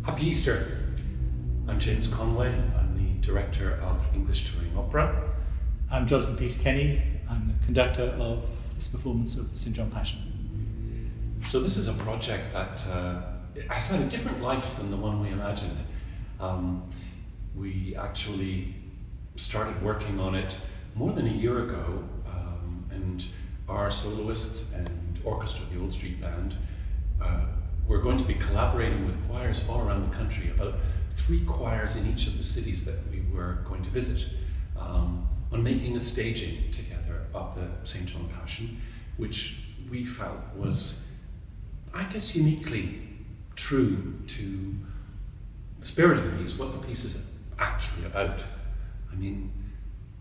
Happy Easter! I'm James Conway. I'm the Director of English Touring Opera. I'm Jonathan Peter Kenny. I'm the conductor of this performance of the St. John Passion. So this is a project that has had a different life than the one we imagined. We actually started working on it more than a year ago, and our soloists and orchestra, the Old Street Band, we're going to be collaborating with choirs all around the country, about 3 choirs in each of the cities that we were going to visit, on making a staging together of the St. John Passion, which we felt was, I guess, uniquely true to the spirit of the piece, what the piece is actually about. I mean,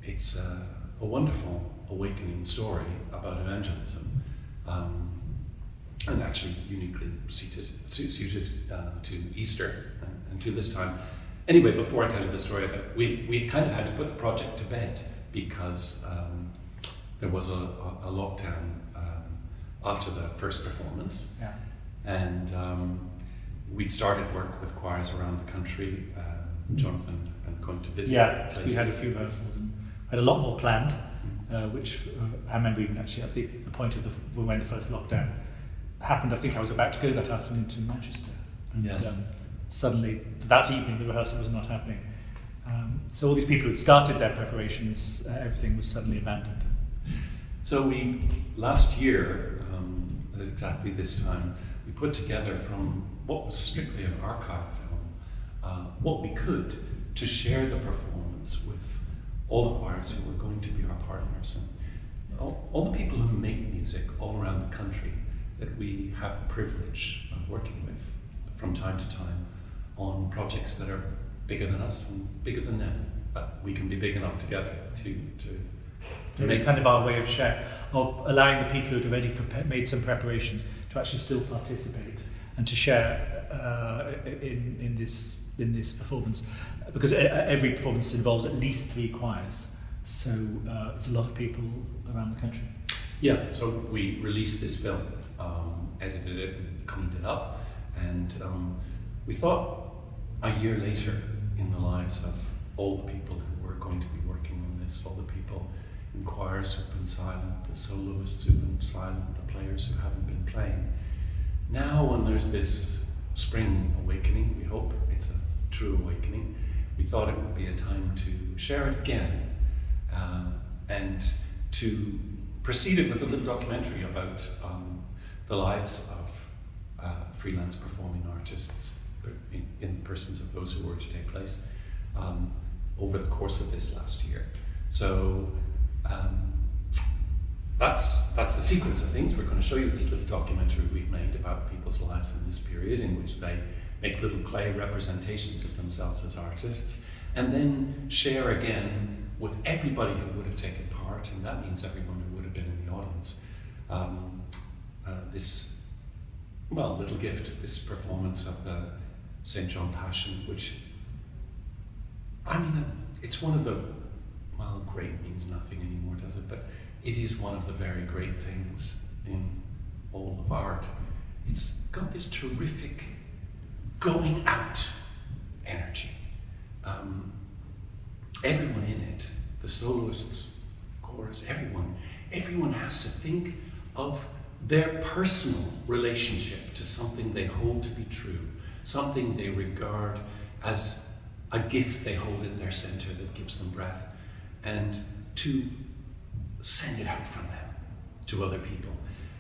it's a wonderful awakening story about evangelism. And actually uniquely suited to Easter and to this time. Anyway, before I tell you the story, we kind of had to put the project to bed because there was a lockdown after the first performance. Yeah. And we'd started work with choirs around the country. Jonathan had been going to visit places. We had a few rehearsals and had a lot more planned, which I remember even actually at the point of when the first lockdown happened. I think I was about to go that afternoon to Manchester, and yes. Suddenly that evening the rehearsal was not happening. So all these people who'd started their preparations, everything was suddenly abandoned. So we, last year, at exactly this time, we put together from what was strictly an archive film, what we could to share the performance with all the choirs who were going to be our partners, and all the people who make music all around the country that we have the privilege of working with from time to time on projects that are bigger than us and bigger than them, but we can be big enough together to it was kind of our way of allowing the people who'd already made some preparations to actually still participate and to share in this performance, because every performance involves at least 3 choirs, so it's a lot of people around the country. Yeah, so we released this film, edited it, and cleaned it up, and we thought a year later in the lives of all the people who were going to be working on this, all the people in choirs who've been silent, the soloists who've been silent, the players who haven't been playing. Now when there's this spring awakening, we hope it's a true awakening, we thought it would be a time to share it again, and to precede it with a little documentary about the lives of freelance performing artists in persons of those who were to take place over the course of this last year. So that's the sequence of things. We're going to show you this little documentary we've made about people's lives in this period, in which they make little clay representations of themselves as artists, and then share again with everybody who would have taken part, and that means everyone who would have been in the audience, this little gift, this performance of the St. John Passion, which, I mean, it's one of the, great means nothing anymore, does it? But it is one of the very great things in all of art. It's got this terrific going out energy. Everyone in it, the soloists, chorus, everyone has to think of their personal relationship to something they hold to be true, something they regard as a gift they hold in their center that gives them breath, and to send it out from them to other people.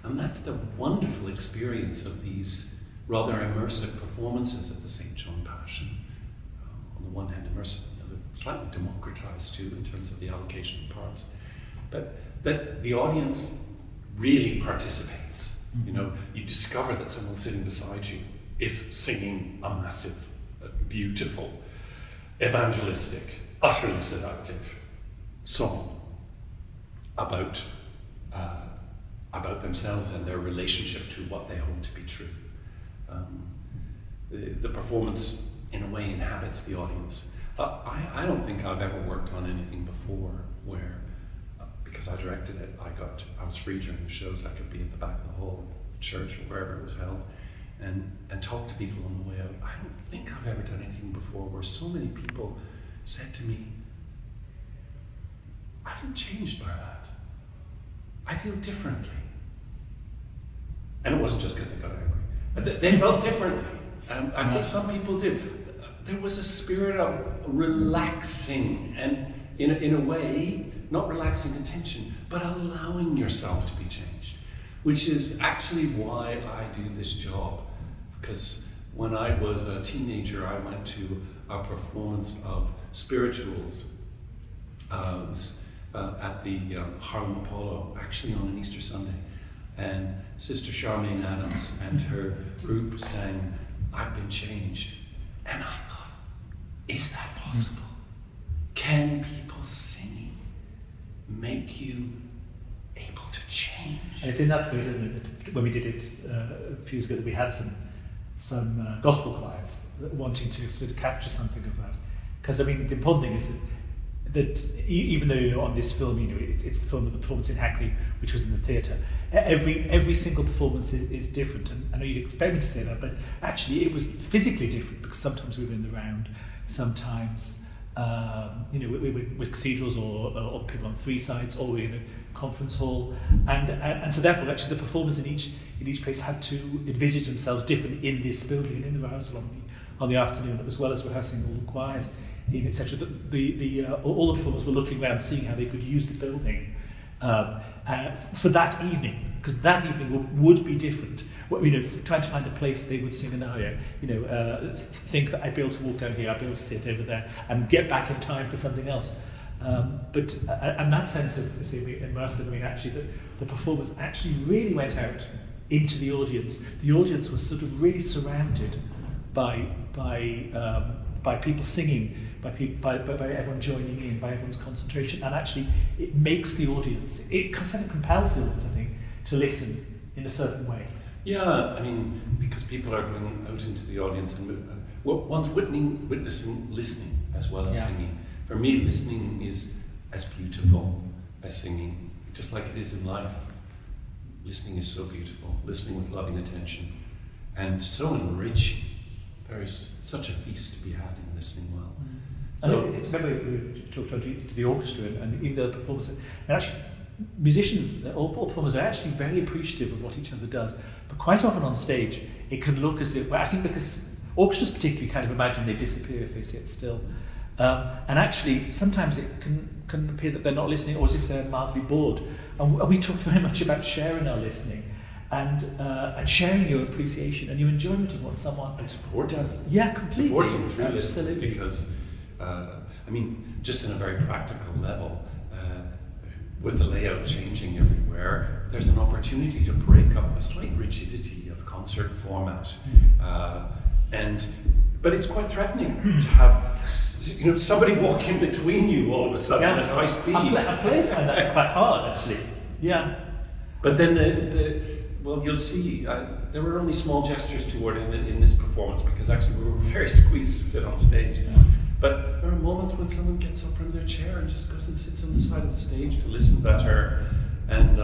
And that's the wonderful experience of these rather immersive performances of the St. John Passion. On the one hand immersive, on the other slightly democratized too in terms of the allocation of parts. But that the audience really participates. You know, you discover that someone sitting beside you is singing a massive, beautiful, evangelistic, utterly seductive song about themselves and their relationship to what they hold to be true. The performance, in a way, inhabits the audience. I don't think I've ever worked on anything before where, because I directed it, I was free during the shows. I could be at the back of the hall, at the church, or wherever it was held, and talk to people on the way out. I don't think I've ever done anything before where so many people said to me, I feel changed by that. I feel differently. And it wasn't just because they got angry. But they felt differently. I think some people did. There was a spirit of relaxing, and in a way, not relaxing attention, but allowing yourself to be changed, which is actually why I do this job. Because when I was a teenager, I went to a performance of spirituals at the Harlem Apollo, actually on an Easter Sunday. And Sister Charmaine Adams and her group sang, I've Been Changed. And I thought, is that possible? Can people singing make you able to change? And it's in that spirit, isn't it, that when we did it a few years ago, that we had some gospel choirs wanting to sort of capture something of that. Because I mean, the important thing is that even though on this film, it's the film of the performance in Hackney, which was in the theatre, every single performance is different. And I know you'd expect me to say that, but actually it was physically different, because sometimes we were in the round, sometimes we were with cathedrals or people on three sides, or we were in a conference hall, and so therefore actually the performers in each place had to envisage themselves different in this building and in the rehearsal on the afternoon, as well as rehearsing all the choirs in, etc. All the performers were looking around, seeing how they could use the building for that evening, because that evening would be different. Trying to find a place that they would sing an aria. Think that I'd be able to walk down here, I'd be able to sit over there, and get back in time for something else. But that sense of immersive, I mean, actually, the performers actually really went out into the audience. The audience was sort of really surrounded by people singing, by everyone joining in, by everyone's concentration, and actually it makes the audience, it kind of compels the audience, I think, to listen in a certain way. Yeah, I mean, because people are going out into the audience and one's witnessing, listening as well as singing. For me, listening is as beautiful as singing, just like it is in life. Listening is so beautiful, listening with loving attention, and so enriching. There is such a feast to be had in listening well. So it's remember we talked to the orchestra and even the performers, and actually musicians, all performers are actually very appreciative of what each other does, but quite often on stage it can look as if, I think because orchestras particularly kind of imagine they disappear if they sit still, and actually sometimes it can appear that they're not listening, or as if they're mildly bored, and we talked very much about sharing our listening and sharing your appreciation and your enjoyment of what someone and support does. Yeah, completely. Supporting through listening, because I mean, just in a very practical level, with the layout changing everywhere, there's an opportunity to break up the slight rigidity of concert format, but it's quite threatening to have somebody walk in between you all of a sudden at high speed. And players find that quite hard, actually. Yeah. But then you'll see, there were only small gestures toward it in this performance, because actually we were very squeezed to fit on stage. Yeah. But there are moments when someone gets up from their chair and just goes and sits on the side of the stage to listen better. And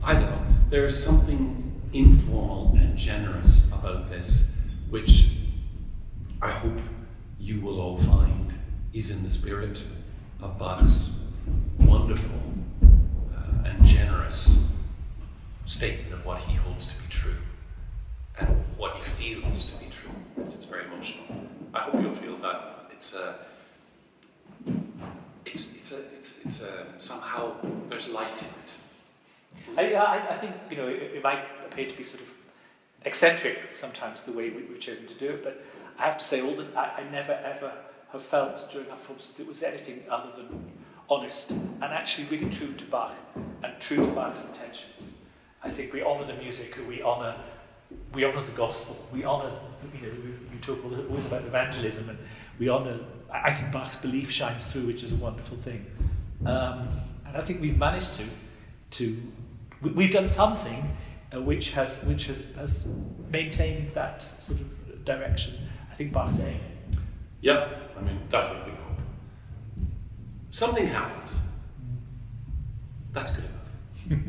I don't know, there is something informal and generous about this, which I hope you will all find is in the spirit of Bach's wonderful and generous statement of what he holds to be true and what he feels to be true, because it's very emotional. I hope you'll feel that it's somehow there's light in it. I think it might appear to be sort of eccentric sometimes the way we've chosen to do it, but I have to say I never ever have felt during our performances that it was anything other than honest and actually really true to Bach and true to Bach's intentions. I think we honour the music, we honour the gospel, we honour, we talk always about evangelism, and we honour, I think Bach's belief shines through, which is a wonderful thing. And I think we've managed we've done something which has maintained that sort of direction, I think Bach's aim. Yeah, I mean, that's what we hope. Something happens. That's good enough.